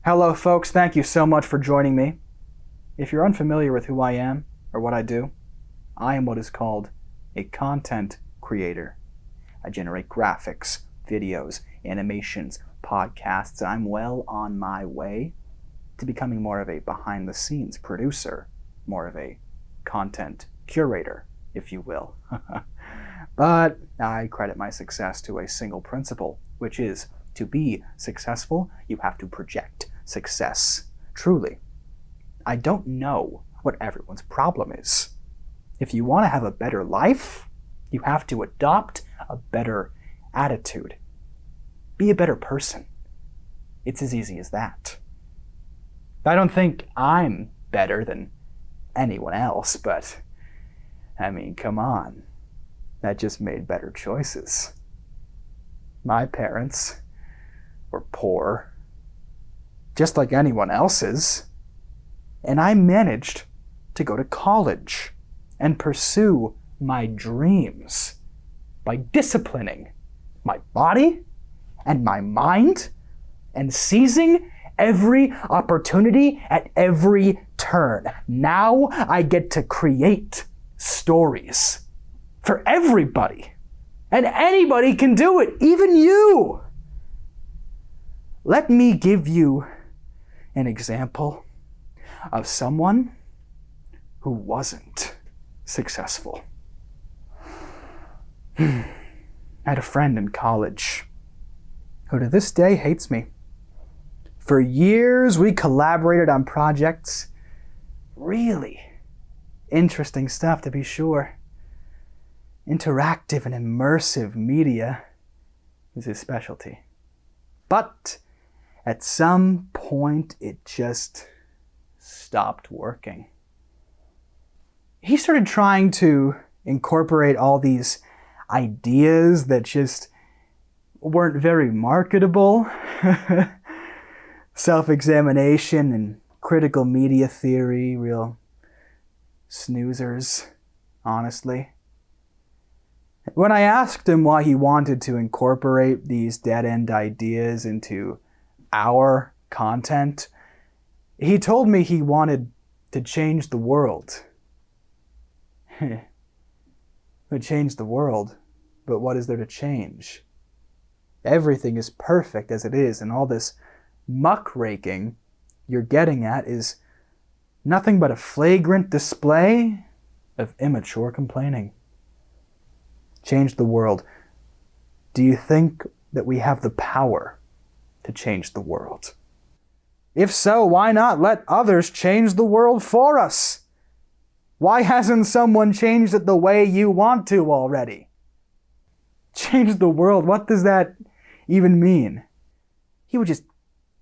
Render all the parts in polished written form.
Hello folks, thank you so much for joining me. If you're unfamiliar with who I am or what I do, I am what is called a content creator. I generate graphics, videos, animations, podcasts, and I'm well on my way to becoming more of a behind-the-scenes producer, more of a content curator, if you will. But I credit my success to a single principle, which is to be successful, you have to project success. Truly, I don't know what everyone's problem is. If you want to have a better life, you have to adopt a better attitude. Be a better person. It's as easy as that. I don't think I'm better than anyone else, but I mean, come on. I just made better choices. My parents were poor, just like anyone else's, and I managed to go to college and pursue my dreams by disciplining my body and my mind and seizing every opportunity at every turn. Now I get to create stories for everybody, and anybody can do it, even you. Let me give you an example of someone who wasn't successful. I had a friend in college who to this day hates me. For years we collaborated on projects, really interesting stuff to be sure. Interactive and immersive media is his specialty. But at some point, it just stopped working. He started trying to incorporate all these ideas that just weren't very marketable. Self-examination and critical media theory, real snoozers, honestly. When I asked him why he wanted to incorporate these dead-end ideas into our content, he told me he wanted to change the world. To change the world, but what is there to change? Everything is perfect as it is, and all this muckraking you're getting at is nothing but a flagrant display of immature complaining. Change the world. Do you think that we have the power to change the world? If so, why not let others change the world for us? Why hasn't someone changed it the way you want to already? Change the world, what does that even mean? He would just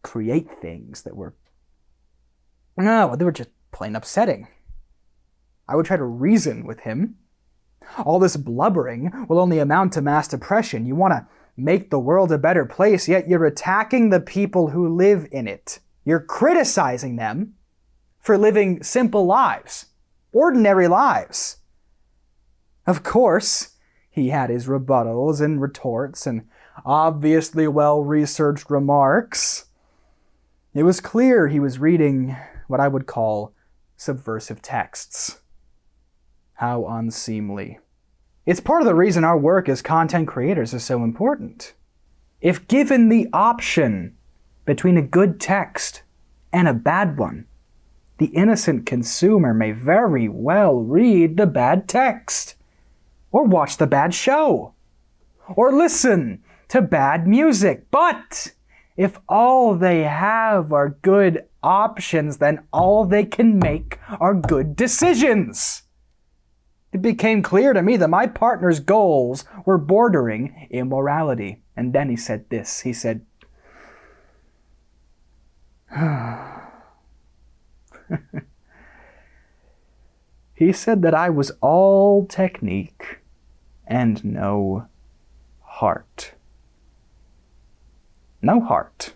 create things that were... No, they were just plain upsetting. I would try to reason with him. All this blubbering will only amount to mass depression. You want to make the world a better place, yet you're attacking the people who live in it. You're criticizing them for living simple lives, ordinary lives. Of course, he had his rebuttals and retorts and obviously well-researched remarks. It was clear he was reading what I would call subversive texts. How unseemly. It's part of the reason our work as content creators is so important. If given the option between a good text and a bad one, the innocent consumer may very well read the bad text, or watch the bad show, or listen to bad music. But if all they have are good options, then all they can make are good decisions. It became clear to me that my partner's goals were bordering immorality. And then he said this. He said, he said that I was all technique and no heart. No heart.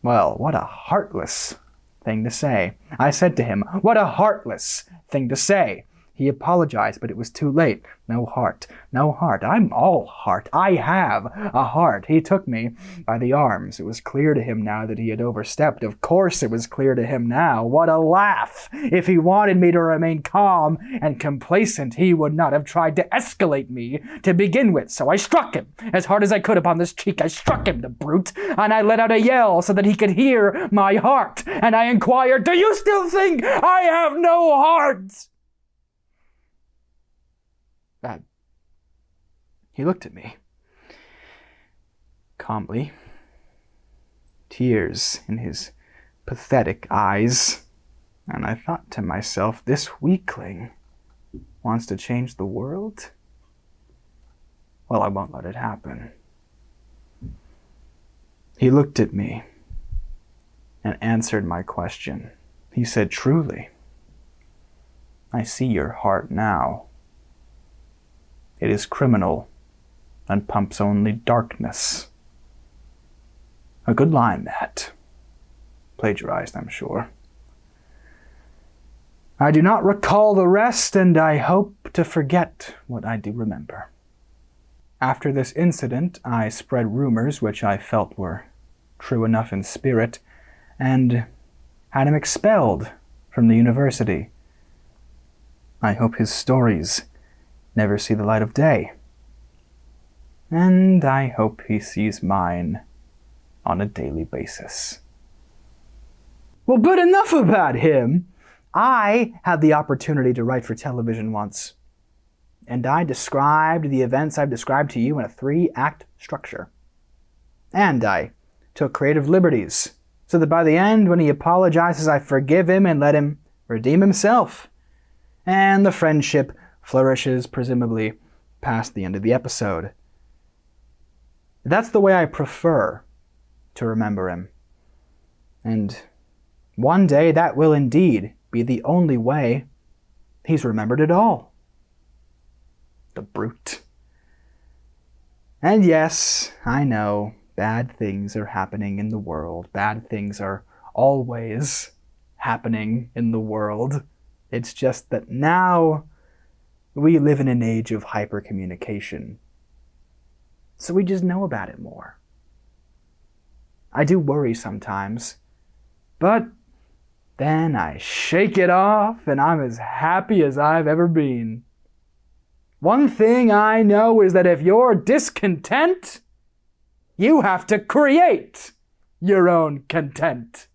Well, what a heartless thing to say. I said to him, what a heartless thing to say. He apologized, but it was too late. No heart. No heart. I'm all heart. I have a heart. He took me by the arms. It was clear to him now that he had overstepped. Of course it was clear to him now. What a laugh! If he wanted me to remain calm and complacent, he would not have tried to escalate me to begin with. So I struck him as hard as I could upon this cheek. I struck him, the brute, and I let out a yell so that he could hear my heart. And I inquired, "Do you still think I have no heart?" He looked at me calmly, tears in his pathetic eyes, and I thought to myself, this weakling wants to change the world? Well, I won't let it happen. He looked at me and answered my question. He said, "Truly, I see your heart now. It is criminal and pumps only darkness." A good line, that. Plagiarized, I'm sure. I do not recall the rest, and I hope to forget what I do remember. After this incident, I spread rumors which I felt were true enough in spirit, and had him expelled from the university. I hope his stories never see the light of day. And I hope he sees mine on a daily basis. Well, good enough about him. I had the opportunity to write for television once, and I described the events I've described to you in a 3-act structure. And I took creative liberties, so that by the end, when he apologizes, I forgive him and let him redeem himself. And the friendship flourishes, presumably, past the end of the episode. That's the way I prefer to remember him. And one day that will indeed be the only way he's remembered at all. The brute. And yes, I know, bad things are happening in the world. Bad things are always happening in the world. It's just that now we live in an age of hypercommunication. So we just know about it more. I do worry sometimes, but then I shake it off and I'm as happy as I've ever been. One thing I know is that if you're discontent, you have to create your own content.